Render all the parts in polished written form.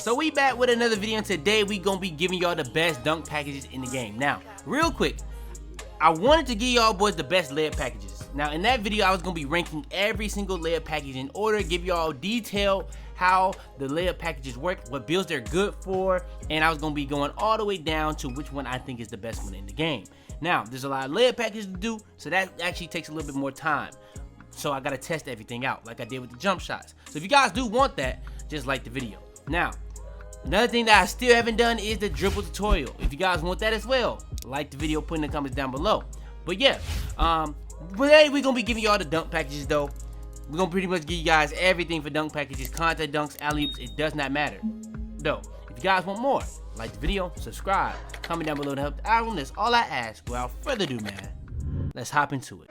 So we back with another video, and today we gonna be giving y'all the best dunk packages in the game. Now, real quick, I wanted to give y'all boys the best layup packages. Now, in that video, I was gonna be ranking every single layup package in order, give y'all detail how the layup packages work, what builds they're good for, and I was gonna be going all the way down to which one I think is the best one in the game. Now, there's a lot of layup packages to do, so that actually takes a little bit more time. So I gotta test everything out like I did with the jump shots. So if you guys do want that, just like the video. Now, another thing that I still haven't done is the dribble tutorial. If you guys want that as well, like the video, put in the comments down below. But yeah, today we're gonna be giving y'all the dunk packages though. We're gonna pretty much give you guys everything for dunk packages, contact dunks, alley-oops, it does not matter. Though, if you guys want more, like the video, subscribe, comment down below to help the algorithm. That's all I ask. Without further ado, man, let's hop into it.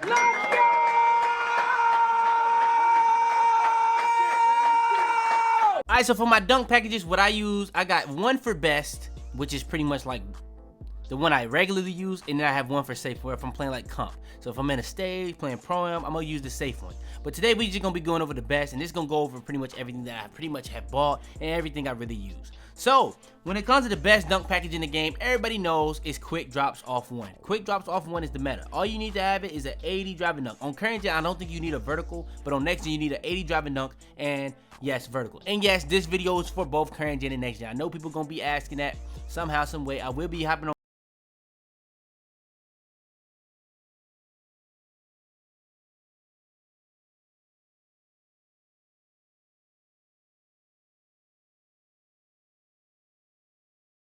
Alright, so for my dunk packages, what I use, I got one for best, which is pretty much like the one I regularly use, and then I have one for safe where if I'm playing like comp. So if I'm in a stage, playing pro-am, I'm gonna use the safe one. But today we just gonna be going over the best, and this gonna go over pretty much everything that I pretty much have bought and everything I really use. So when it comes to the best dunk package in the game, everybody knows it's quick drops off one. Quick drops off one is the meta. All you need to have it is an 80 driving dunk. On current gen, I don't think you need a vertical, but on next gen you need an 80 driving dunk, and yes, vertical. And yes, this video is for both current gen and next gen. I know people gonna be asking that somehow, some way. I will be hopping on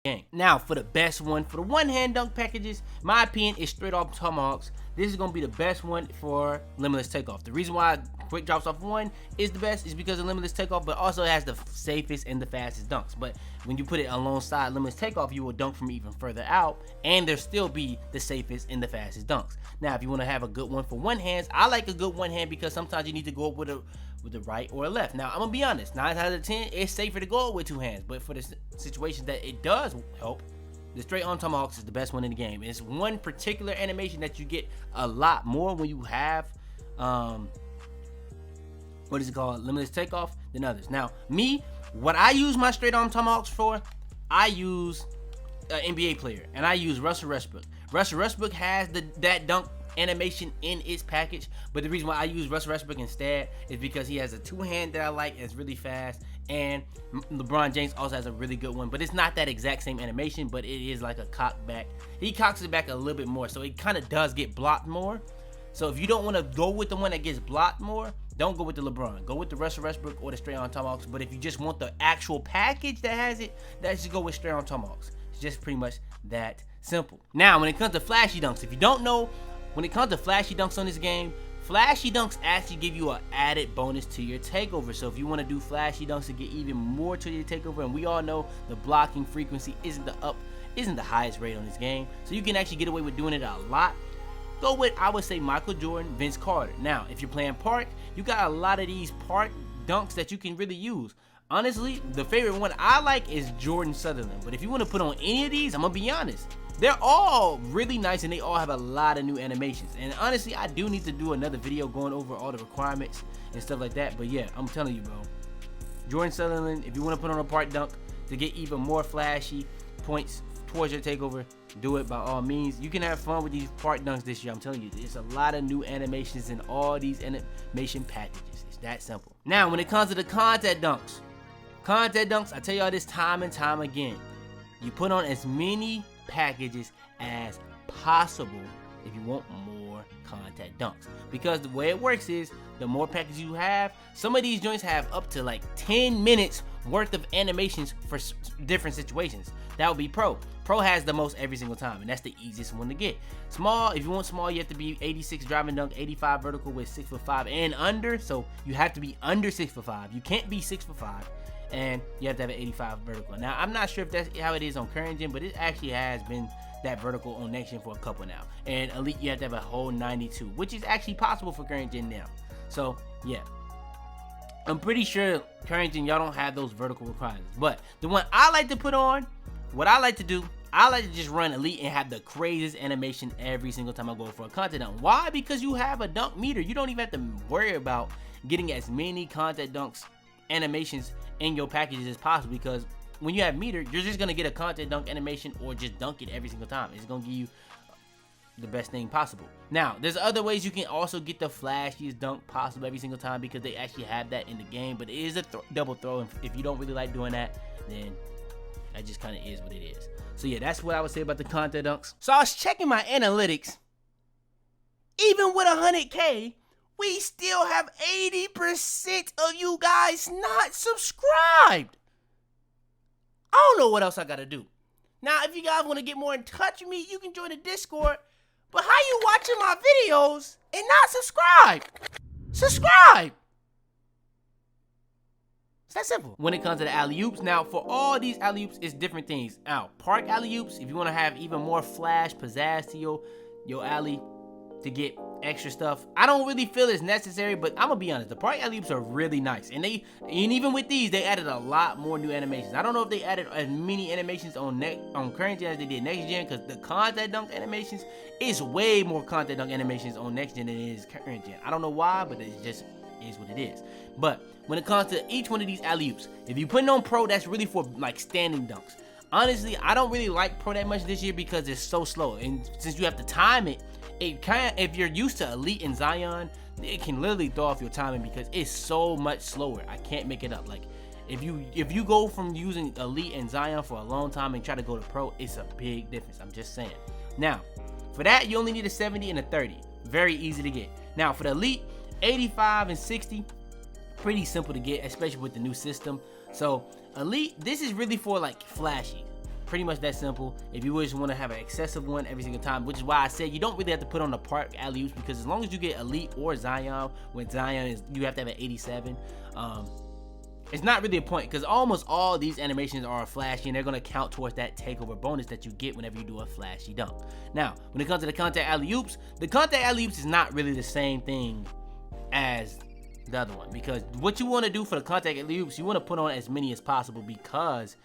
game. Now for the best one, for the one hand dunk packages, my opinion is straight off tomahawks. This is gonna be the best one for limitless takeoff. The reason why quick drops off one is the best is because of limitless takeoff, but also it has the safest and the fastest dunks. But when you put it alongside limitless takeoff, you will dunk from even further out, and there'll still be the safest and the fastest dunks. Now, if you want to have a good one for one hands, I like a good one hand because sometimes you need to go up with the right or a left. Now, I'm gonna be honest, 9 out of 10, it's safer to go with two hands, but for the situations that it does help, the straight on tomahawks is the best one in the game. It's one particular animation that you get a lot more when you have what is it called, limitless takeoff, than others. Now, me, what I use my straight arm tomahawks for, I use an NBA player, and I use Russell Westbrook. Russell Westbrook has that dunk animation in its package, but the reason why I use Russell Westbrook instead is because he has a two-hand that I like, and it's really fast, and LeBron James also has a really good one, but it's not that exact same animation, but it is like a cock back. He cocks it back a little bit more, so it kind of does get blocked more. So if you don't want to go with the one that gets blocked more, don't go with the LeBron. Go with the Russell Westbrook or the straight on tomahawks. But if you just want the actual package that has it, then just go with straight on tomahawks. It's just pretty much that simple. Now, when it comes to flashy dunks, if you don't know, when it comes to flashy dunks on this game, flashy dunks actually give you an added bonus to your takeover. So if you want to do flashy dunks to get even more to your takeover, and we all know the blocking frequency isn't the highest rate on this game, so you can actually get away with doing it a lot. Go with, I would say, Michael Jordan, Vince Carter. Now, if you're playing park, you got a lot of these park dunks that you can really use. Honestly, the favorite one I like is Jordan Sutherland. But if you want to put on any of these, I'm going to be honest, they're all really nice and they all have a lot of new animations. And honestly, I do need to do another video going over all the requirements and stuff like that. But yeah, I'm telling you, bro, Jordan Sutherland, if you want to put on a park dunk to get even more flashy points towards your takeover, do it by all means. You can have fun with these part dunks this year. I'm telling you, there's a lot of new animations in all these animation packages. It's that simple. Now, when it comes to the contact dunks, I tell y'all this time and time again, you put on as many packages as possible if you want more contact dunks, because the way it works is the more packages you have, some of these joints have up to like 10 minutes worth of animations for different situations. That would be pro. Pro has the most every single time, and that's the easiest one to get. Small, if you want small, you have to be 86 driving dunk, 85 vertical with 6'5" and under. So you have to be under 6'5". You can't be 6'5", and you have to have an 85 vertical. Now, I'm not sure if that's how it is on current gen, but it actually has been that vertical on next gen for a couple now. And elite, you have to have a whole 92, which is actually possible for current gen now. So yeah, I'm pretty sure current gen y'all don't have those vertical requirements. But the one I like to put on, what I like to do, I like to just run elite and have the craziest animation every single time I go for a contact dunk. Why? Because you have a dunk meter. You don't even have to worry about getting as many contact dunks animations in your packages as possible, because when you have meter, you're just gonna get a contact dunk animation or just dunk it every single time. It's gonna give you the best thing possible. Now, there's other ways you can also get the flashiest dunk possible every single time because they actually have that in the game, but it is a double throw, and if you don't really like doing that, then that just kind of is what it is. So yeah, that's what I would say about the contact dunks. So I was checking my analytics. Even with 100K, we still have 80% of you guys not subscribed. I don't know what else I gotta do. Now, if you guys want to get more in touch with me, you can join the Discord. But how you watching my videos and not subscribe? Subscribe! It's that simple. When it comes to the alley-oops, now for all these alley-oops, it's different things. Now, park alley-oops, if you want to have even more flash, pizzazz to your alley to get extra stuff, I don't really feel it's necessary, but I'm gonna be honest, the park alley-oops are really nice, and even with these, they added a lot more new animations. I don't know if they added as many animations on current gen as they did next gen, because the contact dunk animations is way more contact dunk animations on next gen than it is current gen. I don't know why, but it just is what it is. But when it comes to each one of these alley-oops, if you put it on pro, that's really for like standing dunks. Honestly, I don't really like pro that much this year because it's so slow, and since you have to time it, if you're used to Elite and Zion, it can literally throw off your timing because it's so much slower. I can't make it up. Like if you go from using Elite and Zion for a long time and try to go to pro, it's a big difference. I'm just saying. Now, for that, you only need a 70 and a 30. Very easy to get. Now, for the Elite, 85 and 60, pretty simple to get, especially with the new system. So, Elite, this is really for like flashy. Pretty much that simple. If you just want to have an excessive one every single time, which is why I said you don't really have to put on the park alley-oops, because as long as you get Elite or Zion, when Zion is, you have to have an 87. It's not really a point because almost all these animations are flashy and they're going to count towards that takeover bonus that you get whenever you do a flashy dunk. Now, when it comes to the contact alley-oops, the contact alley-oops is not really the same thing as the other one, because what you want to do for the contact alley-oops, you want to put on as many as possible because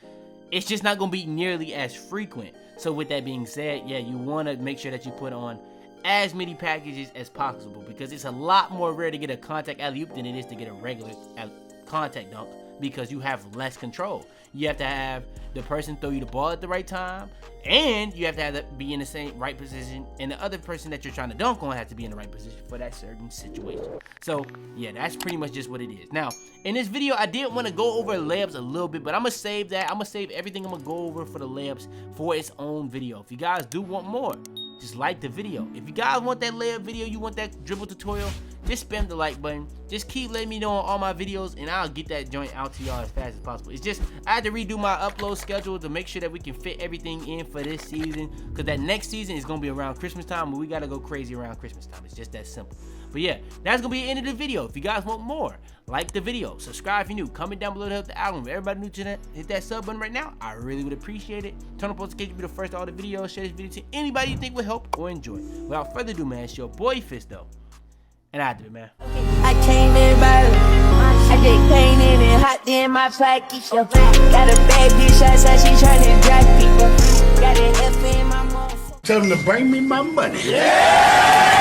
it's just not going to be nearly as frequent. So with that being said, yeah, you want to make sure that you put on as many packages as possible because it's a lot more rare to get a contact alley-oop than it is to get a regular contact dunk because you have less control. You have to have the person throw you the ball at the right time, and you have to have that be in the same right position, and the other person that you're trying to dunk on has to be in the right position for that certain situation. So yeah, that's pretty much just what it is. Now, in this video, I did want to go over layups a little bit, but I'm gonna save that. I'm gonna save everything I'm gonna go over for the layups for its own video. If you guys do want more, just like the video. If you guys want that layup video, you want that dribble tutorial, just spam the like button. Just keep letting me know on all my videos, and I'll get that joint out to y'all as fast as possible. It's just I had to redo my upload schedule to make sure that we can fit everything in for this season, because that next season is gonna be around Christmas time, and we gotta go crazy around Christmas time. It's just that simple. But yeah, that's gonna be the end of the video. If you guys want more, like the video, subscribe if you're new, comment down below to help the algorithm. Everybody new to that, hit that sub button right now. I really would appreciate it. Turn on notifications to be the first to all the videos. Share this video to anybody you think would help or enjoy. Without further ado, man, it's your boy Fist though, and I do it, man. I came in violent. I just came in and hopped in my pocket. Got a bad bitch outside, she tryna drive people. Got an F in my mouth. Tell them to bring me my money. Yeah!